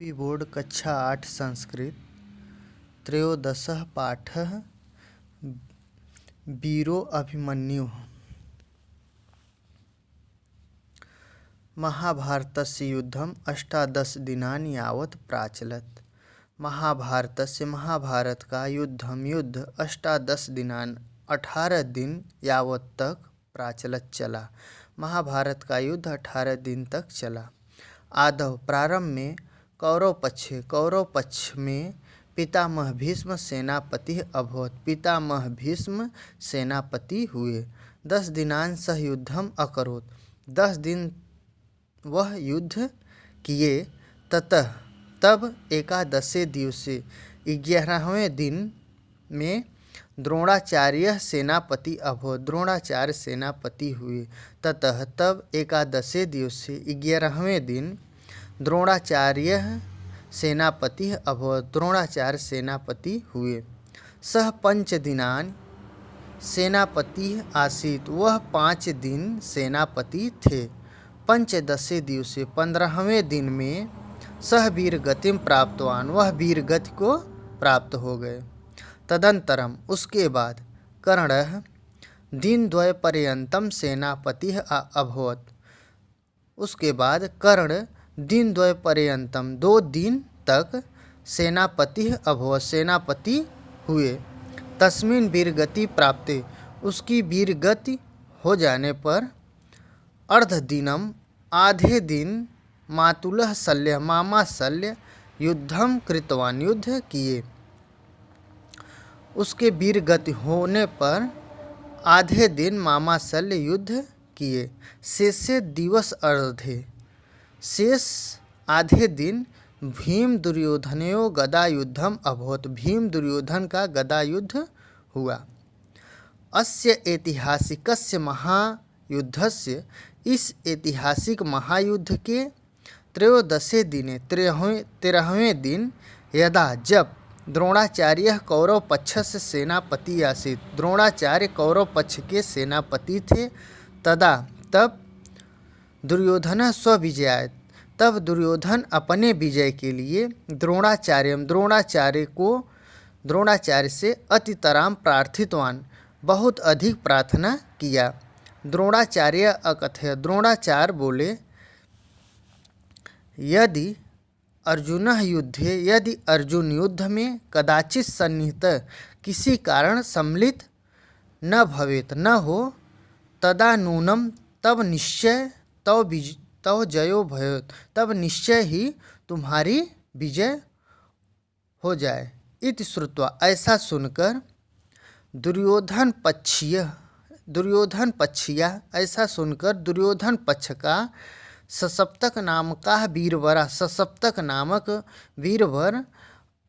UP board कक्षा 8 संस्कृत त्रयोदशः पाठः वीरो अभिमन्युः। महाभारतस्य युद्धम् 18 दिनानि यावत् प्राचलत्। महाभारत का युद्ध 18 दिनानि 18 दिन यावत तक प्राचलत चला। महाभारत का युद्ध 18 दिन तक चला। आदौ प्रारंभ में कौरव पक्ष में पितामह भीष्म सेनापति अभवत्। पितामह भीष्म सेनापति हुए। 10 दिनानि सह युद्धम् अकरोत्। 10 दिन वह युद्ध किए। ततः तब एकादशे दिवसे 11वें दिन में द्रोणाचार्य सेनापति अभवत्। द्रोणाचार्य सेनापति हुए। ततः तब एकादशे दिवसे 11वें दिन द्रोणाचार्य सेनापति अभवत्। द्रोणाचार्य सेनापति हुए। सह 5 दिनानि सेनापति आसीत्। वह 5 दिन सेनापति थे। पंचदशे दिवसे 15वें दिन में सह वीर गतिम प्राप्तवान। वह वीर गति को प्राप्त हो गए। तदंतरम उसके बाद कर्णः दिनद्वय पर्यंतम सेनापति अभवत्। उसके बाद कर्ण दिनद्वय पर्यंतम 2 दिन तक सेनापति अभवत्। सेनापति हुए। तस्मिन् वीरगति प्राप्ते उसकी वीरगति हो जाने पर अर्धदिनम आधे दिन मातुलः शल्य मामा शल्य युद्धम कृतवान। युद्ध किए। उसके वीरगति होने पर आधे दिन मामा शल्य युद्ध किए। शेषे दिवस अर्धे शेष आधे दिन भीम दुर्योधनयो गदा युद्धम अभवत्। भीम दुर्योधन का गदा युद्ध हुआ। अस्य ऐतिहासिकस्य महायुद्धस्य इस ऐतिहासिक महायुद्ध के त्रयोदशे दिने 13वें दिन यदा जब द्रोणाचार्य कौरव पक्ष से सेनापति आसीत्। द्रोणाचार्य कौरव पक्ष के सेनापति थे। तदा तब दुर्योधन स्वविजयाय तब दुर्योधन अपने विजय के लिए द्रोणाचार्य से अतितराम प्रार्थितवान बहुत अधिक प्रार्थना किया। द्रोणाचार्य अकथय द्रोणाचार्य बोले यदि अर्जुन युद्ध में कदाचित सन्निहित किसी कारण सम्मिलित न भवेत न हो तदा नूनम तब निश्चय तव जयो भवेत्। तब निश्चय ही तुम्हारी विजय हो जाए। इति श्रुत्वा ऐसा सुनकर दुर्योधन पक्ष का ससप्तक नामक वीरवर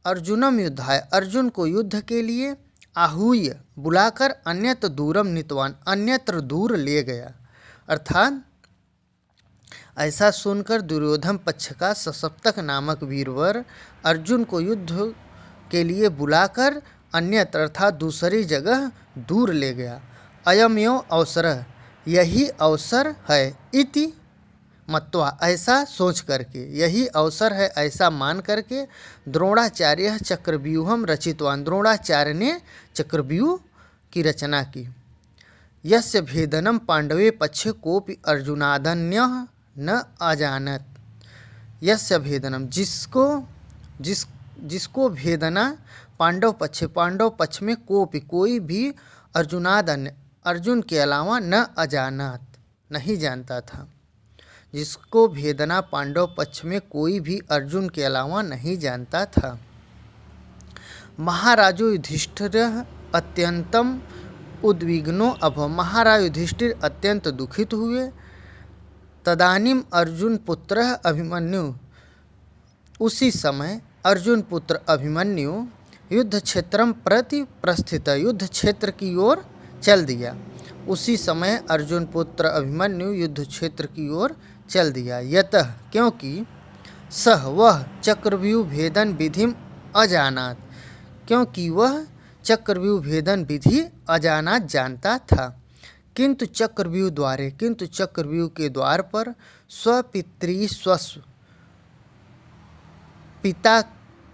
अर्जुनम युद्धाय अर्जुन को युद्ध के लिए आहूय बुलाकर अन्यत्र दूरम नीतवान अन्यत्र दूर ले गया। अर्थात ऐसा सुनकर दुर्योधन पक्ष का ससप्तक नामक वीरवर अर्जुन को युद्ध के लिए बुलाकर अन्यत्र अर्थात दूसरी जगह दूर ले गया। अयमेव अवसरः यही अवसर है। इति मत्वा ऐसा सोच करके यही अवसर है ऐसा मान करके द्रोणाचार्य चक्रव्यूहम रचितवान। द्रोणाचार्य ने चक्रव्यूह की रचना की। यस्य भेदनम पांडवे पक्षे कोपि अर्जुनादन्यः न अजानत। यस्य भेदनम जिसको भेदना पांडव पक्ष में कोई भी अर्जुन के अलावा न अजानत नहीं जानता था। जिसको भेदना पांडव पक्ष में कोई भी अर्जुन के अलावा नहीं जानता था। महाराजो युधिष्ठिर अत्यंतम उद्विग्नो अभवत्। महाराज युधिष्ठिर अत्यंत दुखित हुए। तदानीम अर्जुन पुत्र अभिमन्यु उसी समय अर्जुन पुत्र अभिमन्यु युद्ध क्षेत्रम प्रति प्रस्थित युद्ध क्षेत्र की ओर चल दिया। उसी समय अर्जुन पुत्र अभिमन्यु युद्ध क्षेत्र की ओर चल दिया। यतः क्योंकि सह वह चक्रव्यूह भेदन विधिम अजानात क्योंकि वह चक्रव्यूह भेदन विधि अजानात जानता था। किंतु चक्रव्यूह के द्वार पर स्वपितृ स्वस्व पिता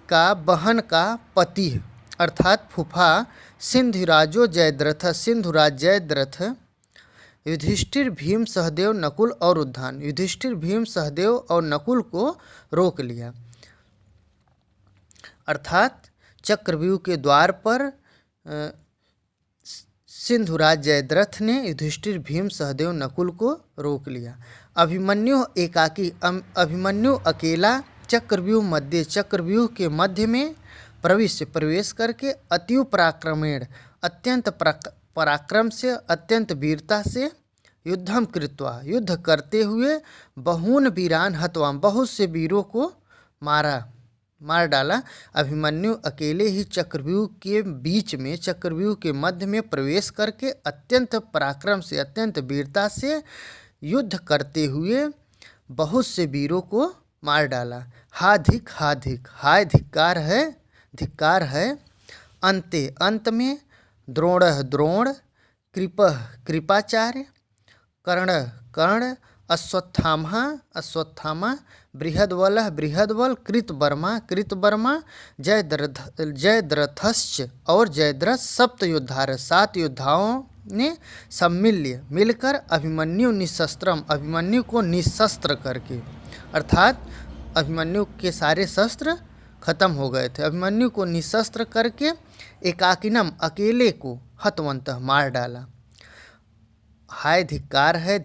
का बहन का पति अर्थात फूफा सिंधुराजो जयद्रथ, सिंधुराज जयद्रथ युधिष्ठिर भीम सहदेव नकुल और उद्धान, युधिष्ठिर भीम सहदेव और नकुल को रोक लिया। अर्थात चक्रव्यूह के द्वार पर सिंधुराज जयद्रथ ने युधिष्ठिर भीम सहदेव नकुल को रोक लिया। अभिमन्यु अकेला चक्रव्यूह के मध्य में प्रवेश करके अतीव पराक्रमेण अत्यंत पराक्रम से अत्यंत वीरता से युद्धम कृत्वा युद्ध करते हुए बहून वीरान हत्वा बहुत से वीरों को मार डाला। अभिमन्यु अकेले ही चक्रव्यूह के बीच में चक्रव्यूह के मध्य में प्रवेश करके अत्यंत पराक्रम से अत्यंत वीरता से युद्ध करते हुए बहुत से वीरों को मार डाला। हाधिक हाय धिक्कार है। अंत में द्रोण कृपाचार्य कर्ण अश्वत्थामा बृहद्बल कृतवर्मा जयद्रथश्च और जयद्रथ सप्त सात योद्धाओं ने मिलकर अभिमन्यु को निशस्त्र करके, अर्थात अभिमन्यु के सारे शस्त्र खत्म हो गए थे, अभिमन्यु को निशस्त्र करके एकाकिनम अकेले को हतवंतः मार डाला। हाय धिक्कार है।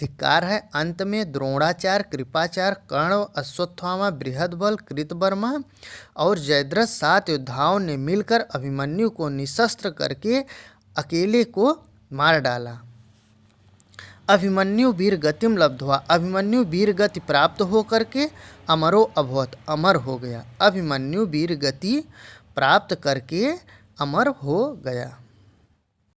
अंत में द्रोणाचार्य कृपाचार्य कर्ण अश्वत्थामा बृहद्बल कृतवर्मा और जयद्रथ सात योद्धाओं ने मिलकर अभिमन्यु को निशस्त्र करके अकेले को मार डाला। अभिमन्यु वीर गतिम लब्ध्वा, अभिमन्यु वीर गति प्राप्त हो करके अमरो अभवत अमर हो गया। अभिमन्यु वीर गति प्राप्त करके अमर हो गया।